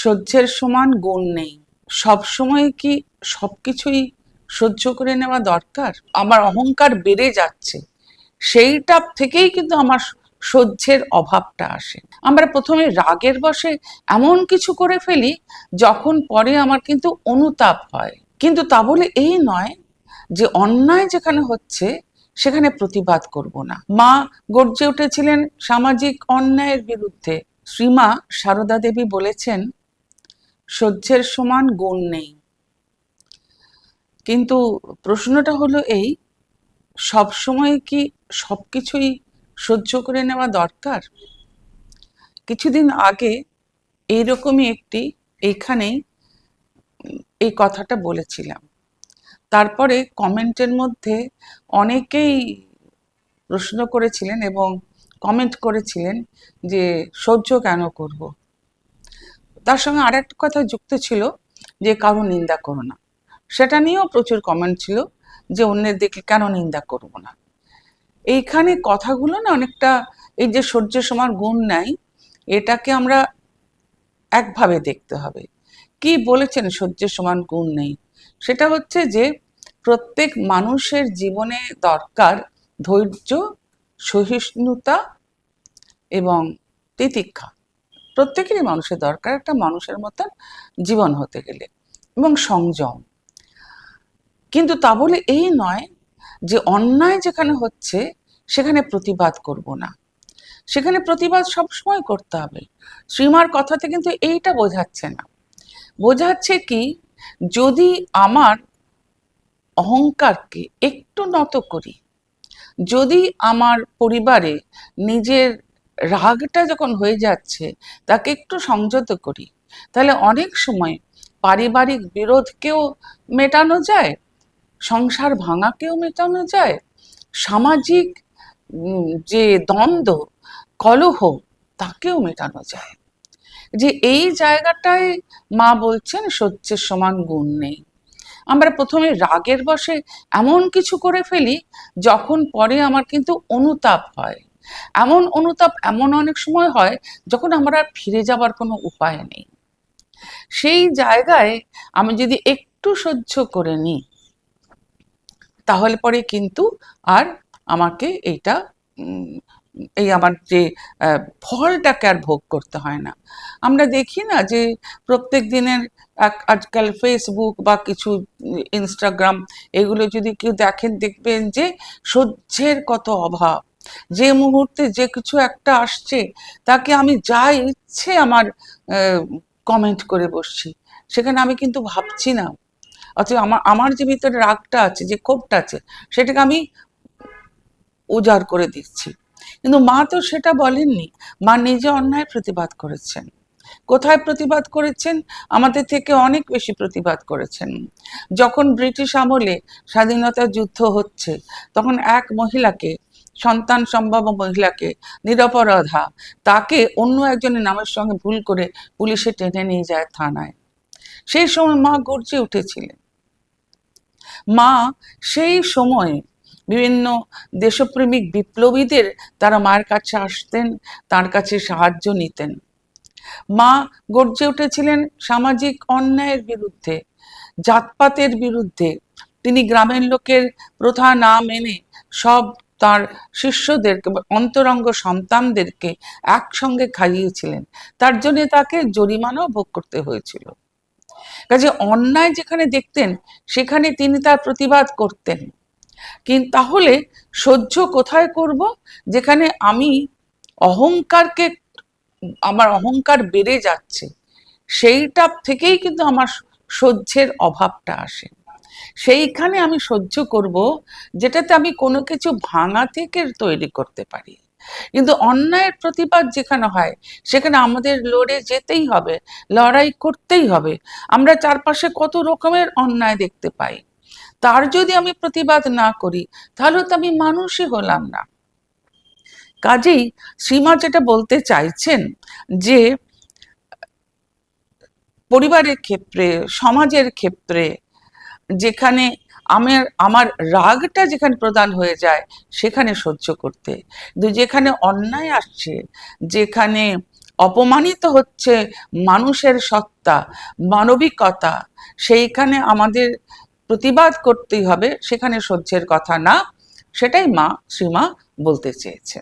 সহ্যের সমান গুণ নেই। সব সময় কি সবকিছুই সহ্য করে নেওয়া দরকার? আমার অহংকার বেড়ে যাচ্ছে, সেইটা থেকেই কিন্তু আমার সহ্যের অভাবটা আসে। আমরা প্রথমে রাগের বশে এমন কিছু করে ফেলি যখন পরে আমার কিন্তু অনুতাপ হয়। কিন্তু তা বলে এই নয় যে অন্যায় যেখানে হচ্ছে সেখানে প্রতিবাদ করব না। মা গর্জে উঠেছিলেন সামাজিক অন্যায়ের বিরুদ্ধে। শ্রীমা সারদা দেবী বলেছেন, সহ্যের সমান গুণ নেই। কিন্তু প্রশ্নটা হলো এই, সব সময় কি সবকিছুই সহ্য করে নেওয়া দরকার? কিছুদিন আগে এইরকমই এইখানেই এই কথাটা বলেছিলাম। তারপরে কমেন্টের মধ্যে অনেকেই প্রশ্ন করেছিলেন এবং কমেন্ট করেছিলেন যে সহ্য কেন করব। তার সঙ্গে আরেকটা কথা যুক্ত ছিল যে কারো নিন্দা করো না। সেটা নিয়েও প্রচুর কমেন্ট ছিল যে অন্যের দেখলে কেন নিন্দা করব না। এইখানে কথাগুলো না অনেকটা, এই যে সহ্যের সমান গুণ নাই, এটাকে আমরা একভাবে দেখতে হবে। কি বলেছেন সহ্যের সমান গুণ নেই? সেটা হচ্ছে যে প্রত্যেক মানুষের জীবনে দরকার ধৈর্য, সহিষ্ণুতা এবং তিতিক্ষা। প্রত্যেকেরই মানুষের দরকার একটা মানুষের মতন জীবন হতে গেলে, এবং সংযম। কিন্তু তা বলে এই নয় যে অন্যায় যেখানে হচ্ছে সেখানে প্রতিবাদ করব না। সেখানে প্রতিবাদ সবসময় করতে হবে। শ্রীমার কথাতে কিন্তু এইটা বোঝাচ্ছে না। বোঝাচ্ছে কি, যদি আমার অহংকারকে একটু নত করি, যদি আমার পরিবারে নিজের রাগটা যখন হয়ে যাচ্ছে তাকে একটু সংযত করি, তাহলে অনেক সময় পারিবারিক বিরোধকেও মেটানো যায়, সংসার ভাঙাকেও মেটানো যায়, সামাজিক যে দ্বন্দ্ব, কলহ, তাকেও মেটানো যায়। যে এই জায়গাটায় মা বলছেন সহ্যের সমান গুণ নেই। আমরা প্রথমে রাগের বশে এমন কিছু করে ফেলি যখন পরে আমার কিন্তু অনুতাপ হয়। এমন অনুতাপ এমন অনেক সময় হয় যখন আমার আর ফিরে যাবার কোনো উপায় নেই। সেই জায়গায় আমি যদি একটু সহ্য করে নিই, তাহলে পরে কিন্তু আর আমাকে এইটা এই আমার যে ফলটাকে আর ভোগ করতে হয় না। আমরা দেখি না যে প্রত্যেক দিনের আজকাল ফেসবুক বা কিছু ইনস্টাগ্রাম, এগুলো যদি কেউ দেখেন দেখবেন যে সহ্যের কত অভাব। যে মুহূর্তে যে কিছু একটা আসছে তাকে আমি যা ইচ্ছে আমার কমেন্ট করে বসছি, সেখানে আমি কিন্তু ভাবছি না। অথচ আমার আমার যে ভিতরে রাগটা আছে, যে ক্ষোভটা আছে, সেটাকে আমি উজাড় করে দিচ্ছি। কিন্তু মা তো সেটা বলেননি। মা নিজে অন্যায় প্রতিবাদ করেছেন। কোথায় প্রতিবাদ করেছেন? আমাদের থেকে অনেক বেশি প্রতিবাদ করেছেন। যখন ব্রিটিশ আমলে স্বাধীনতা যুদ্ধ হচ্ছে, তখন এক মহিলাকে, সন্তান সম্ভবা মহিলাকে, নিরপরাধা, তাকে অন্য একজনের নামের সঙ্গে ভুল করে পুলিশে টেনে নিয়ে যায় থানায়। সেই সময় মা গর্জে উঠেছিলেন। মা সেই সময়ে বিভিন্ন দেশপ্রেমিক বিপ্লবীদের, তারা মায়ের কাছে আসতেন, তার কাছে সাহায্য নিতেন। মা গর্জে উঠেছিলেন সামাজিক অন্যায়ের বিরুদ্ধে, জাতপাতের বিরুদ্ধে। তিনি গ্রামের লোকের প্রথা না মেনে সব তার শিষ্যদেরকে, অন্তরঙ্গ সন্তানদেরকে একসঙ্গে খাইয়েছিলেন। তার জন্য তাকে জরিমানাও ভোগ করতে হয়েছিল। কাজে অন্যায় যেখানে দেখতেন সেখানে তিনি তার প্রতিবাদ করতেন। কিন্তু তাহলে সহ্য কোথায় করব? যেখানে আমি অহংকারকে, আমার অহংকার বেড়ে যাচ্ছে, সেইটা থেকেই কিন্তু আমার সহ্যের অভাবটা আসে। সেইখানে আমি সহ্য করব যেটাতে আমি কোনো কিছু ভাঙা থেকে তৈরি করতে পারি। কিন্তু অন্যায়ের প্রতিবাদ যেখানে হয় সেখানে আমাদের লড়ে যেতেই হবে, লড়াই করতেই হবে। আমরা চারপাশে কত রকমের অন্যায় দেখতে পাই, তার যদি আমি প্রতিবাদ না করি তাহলে তো আমি মানুষই হলাম না। কাজেই শ্রীমা যেটা বলতে চাইছেন যে পরিবারের ক্ষেত্রে, সমাজের ক্ষেত্রে, যেখানে আমার আমার রাগটা যেখানে প্রদান হয়ে যায় সেখানে সহ্য করতে, কিন্তু যেখানে অন্যায় আসছে, যেখানে অপমানিত হচ্ছে মানুষের সত্তা, মানবিকতা, সেইখানে আমাদের প্রতিবাদ করতেই হবে, সেখানে সহ্যের কথা না। সেটাই শ্রীমা বলতে চেয়েছে।